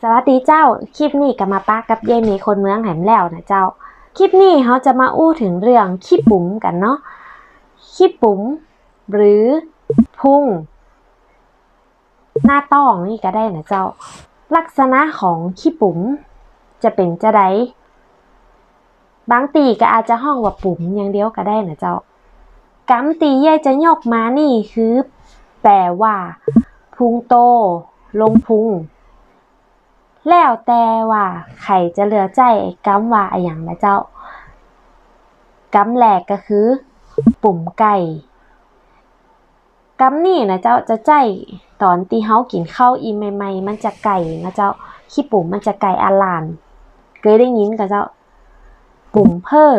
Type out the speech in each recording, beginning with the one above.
สวัสดีเจ้าคลิปนี้ก็มาปะกับยายมีคนเมืองแหมแล้วนะเจ้าคลิปนี้เขาจะมาอู้ถึงเรื่องขี้ปุ๋มกันเนาะขี้ปุ๋มหรือพุงหน้าต้องนี่ก็ได้นะเจ้าลักษณะของขี้ปุ๋มจะเป็นจะไดบางตีก็อาจจะห้องว่าปุ๋มอย่างเดียวก็ได้นะเจ้ากำตียายจะยกมานี่คือแปลว่าพุงโตลงพุงแล้วแต่ว่าใครจะเลือกใจกำว่าอย่างนะเจ้ากำแรกก็คือปุ่มไก่กำนี่นะเจ้าจะใจตอนที่เฮากินข้าวอีใหม่ๆมันจะไก่นะเจ้าขี้ปุ่มมันจะไก่อาลานเคยได้ยินกับเจ้าปุ่มเพ้อ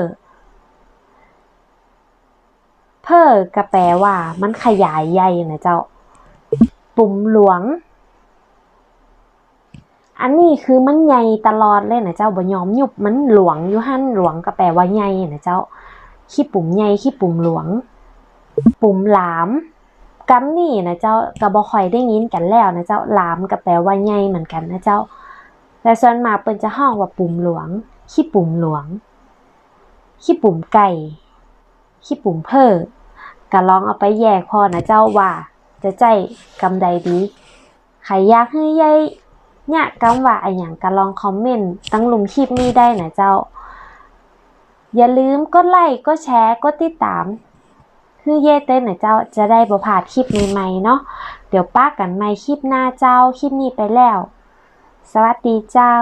ก็แปลว่ามันขยายใหญ่นะเจ้าปุ่มหลวงอันนี้คือมันใหญ่ตลอดเลยนะเจ้าบ่ยอมยุบมันหลวงอยู่หั่นหลวงก็แปลว่าใหญ่นะเจ้าขี้ปุ่มใหญ่ขี้ปุ่มหลวงปุ่มหลามกำนี่นะเจ้าก็บ่ค่อยได้ยินกันแล้วนะเจ้าหลามก็แปลว่าใหญ่เหมือนกันนะเจ้าแต่ส่วนมากเปิ้นจะฮ้องว่าปุ่มหลวงขี้ปุ่มหลวงขี้ปุ่มไก่ขี้ปุ่มเพ้อก็ลองเอาไปแยกพอนะเจ้าว่าจะใจกำใดดีใครอยากให้ยายเนี่ยกำว่าอะไรอย่างก็ลองคอมเมนต์ตั้งหลุมคลิปนี้ได้นะเจ้าอย่าลืมกดไลค์กดแชร์กดติดตามคือเย่เต้นนะเจ้าจะได้บ่พลาดคลิปใหม่ๆเนาะเดี๋ยวป้ากันใหม่คลิปหน้าเจ้าคลิปนี้ไปแล้วสวัสดีเจ้า